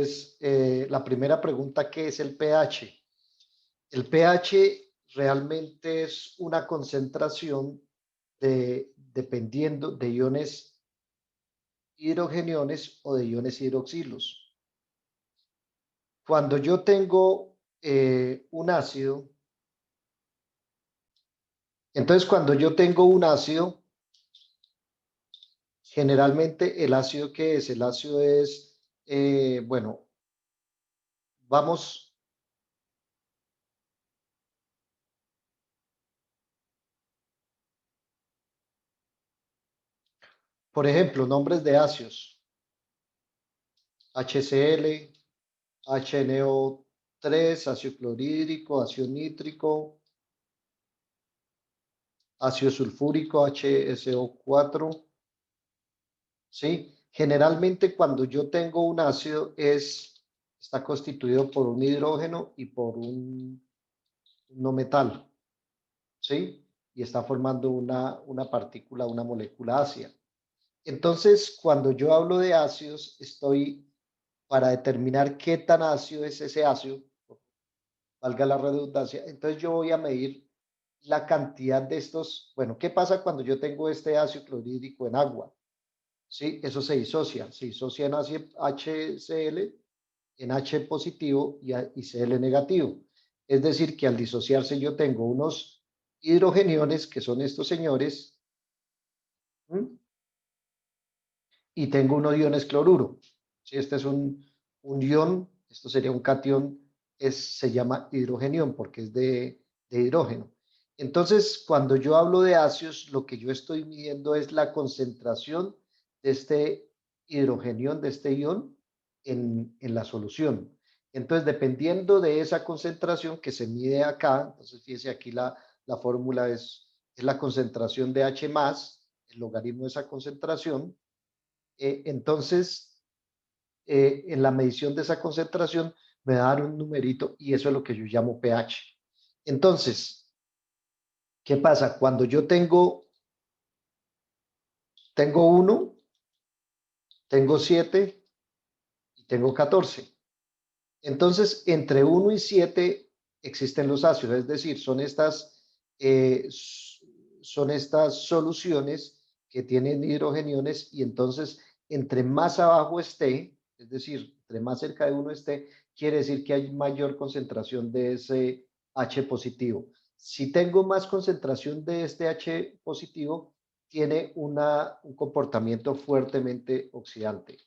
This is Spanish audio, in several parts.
Entonces, la primera pregunta, ¿qué es el pH? El pH realmente es una concentración dependiendo de iones hidrogeniones o de iones hidroxilos. Cuando yo tengo un ácido, entonces cuando yo tengo un ácido, generalmente el ácido que es, el ácido es, bueno, vamos, por ejemplo, nombres de ácidos: HCl, HNO3, ácido clorhídrico, ácido nítrico, ácido sulfúrico, HSO4, ¿sí? Generalmente cuando yo tengo un ácido está constituido por un hidrógeno y por un no metal, ¿sí? Y está formando una partícula, una molécula ácida. Entonces, cuando yo hablo de ácidos, estoy para determinar qué tan ácido es ese ácido, valga la redundancia, entonces yo voy a medir la cantidad de estos. Bueno, ¿qué pasa cuando yo tengo este ácido clorhídrico en agua? Sí, eso se disocia en HCl, en H positivo y Cl negativo. Es decir, que al disociarse yo tengo unos hidrogeniones, que son estos señores, ¿m? Y tengo unos iones cloruro. Si este es un ion, esto sería un catión, se llama hidrogenión porque es de hidrógeno. Entonces, cuando yo hablo de ácidos, lo que yo estoy midiendo es la concentración de este hidrogenión, de este ion, en la solución. Entonces, dependiendo de esa concentración que se mide acá, entonces fíjese aquí la fórmula es la concentración de H más, el logaritmo de esa concentración. Entonces, en la medición de esa concentración me va a dar un numerito y eso es lo que yo llamo pH. Entonces, ¿qué pasa? Cuando yo tengo 1, tengo 7 y tengo 14. Entonces, entre 1 y 7 existen los ácidos, es decir, son estas soluciones que tienen hidrogeniones, y entonces entre más abajo esté, es decir, entre más cerca de 1 esté, quiere decir que hay mayor concentración de ese H positivo. Si tengo más concentración de este H positivo, tiene un comportamiento fuertemente oxidante.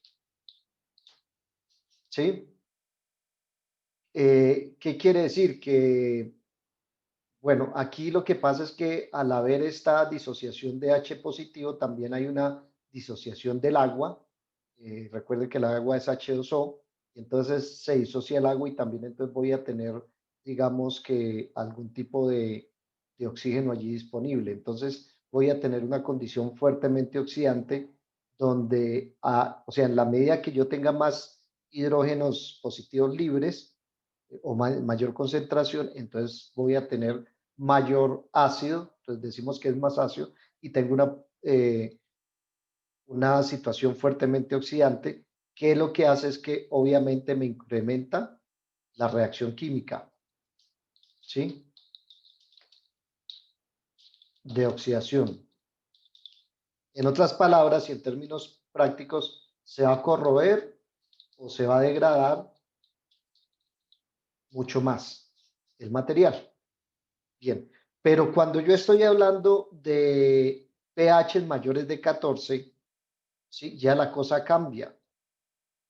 ¿Sí? ¿Qué quiere decir? Que, bueno, aquí lo que pasa es que al haber esta disociación de H positivo, también hay una disociación del agua. Recuerden que el agua es H2O, entonces se disocia el agua y también entonces voy a tener, digamos que algún tipo de oxígeno allí disponible. Entonces voy a tener una condición fuertemente oxidante donde, o sea, en la medida que yo tenga más hidrógenos positivos libres, o mayor concentración, entonces voy a tener mayor ácido, entonces decimos que es más ácido, y tengo una situación fuertemente oxidante, que lo que hace es que obviamente me incrementa la reacción química, ¿sí? De oxidación. En otras palabras y en términos prácticos, se va a corroer o se va a degradar mucho más el material. Bien, pero cuando yo estoy hablando de pH mayores de 14, ¿sí? Ya la cosa cambia,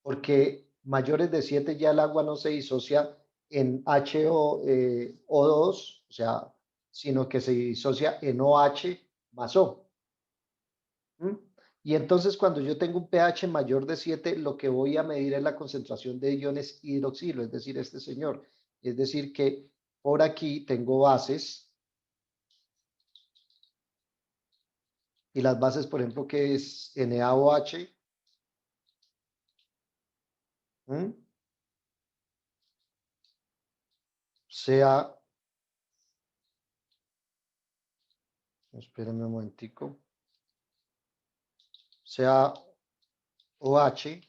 porque mayores de 7 ya el agua no se disocia en HO2, o sea, sino que se disocia en OH más O. ¿Mm? Y entonces cuando yo tengo un pH mayor de 7, lo que voy a medir es la concentración de iones hidroxilo, es decir, este señor. Es decir, que por aquí tengo bases, y las bases, por ejemplo, que es NaOH, ¿m? sea, espérenme un momentico, sea OH,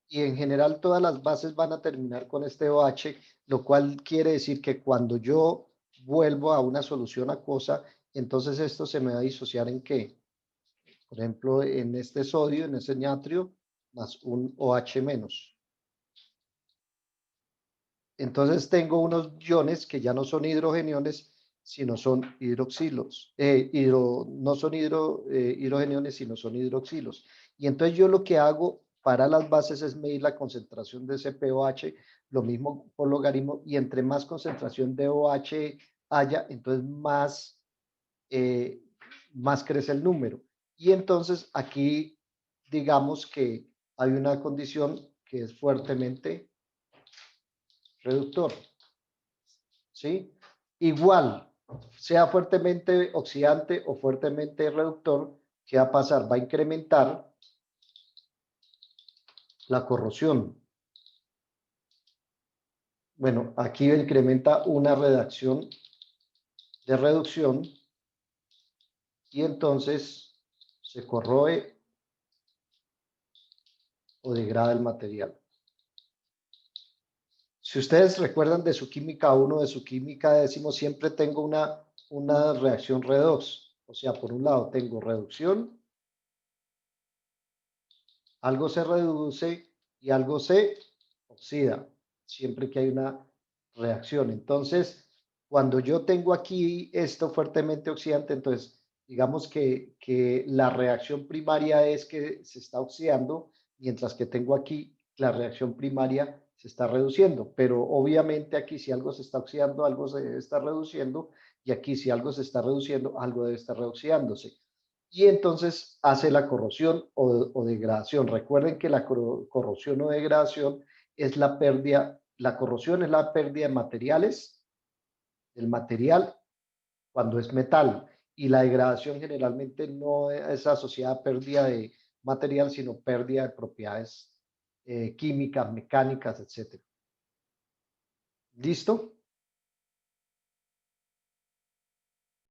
y en general todas las bases van a terminar con este OH, lo cual quiere decir que cuando yo vuelvo a una solución acuosa, entonces esto se me va a disociar en qué. Por ejemplo, en este sodio, en ese natrio, más un OH menos. Entonces tengo unos iones que ya no son hidrogeniones, sino son hidroxilos. No son hidrogeniones, sino son hidroxilos. Y entonces yo lo que hago para las bases es medir la concentración de ese pOH, lo mismo por logaritmo, y entre más concentración de OH haya, entonces más crece el número. Y entonces aquí digamos que hay una condición que es fuertemente reductor, ¿sí? Igual, sea fuertemente oxidante o fuertemente reductor, ¿qué va a pasar? Va a incrementar la corrosión. Bueno, aquí incrementa una reacción de reducción y entonces se corroe o degrada el material. Si ustedes recuerdan de su química 1, de su química décimo, siempre tengo una reacción redox. O sea, por un lado tengo reducción, algo se reduce y algo se oxida, siempre que hay una reacción. Entonces, cuando yo tengo aquí esto fuertemente oxidante, entonces digamos que la reacción primaria es que se está oxidando, mientras que tengo aquí la reacción primaria se está reduciendo, pero obviamente aquí si algo se está oxidando, algo se está reduciendo, y aquí si algo se está reduciendo, algo debe estar reoxidándose. Y entonces hace la corrosión o degradación. Recuerden que la corrosión o degradación es la pérdida, la corrosión es la pérdida de materiales, del material cuando es metal, y la degradación generalmente no es asociada a pérdida de material, sino pérdida de propiedades químicas, mecánicas, etcétera. ¿Listo?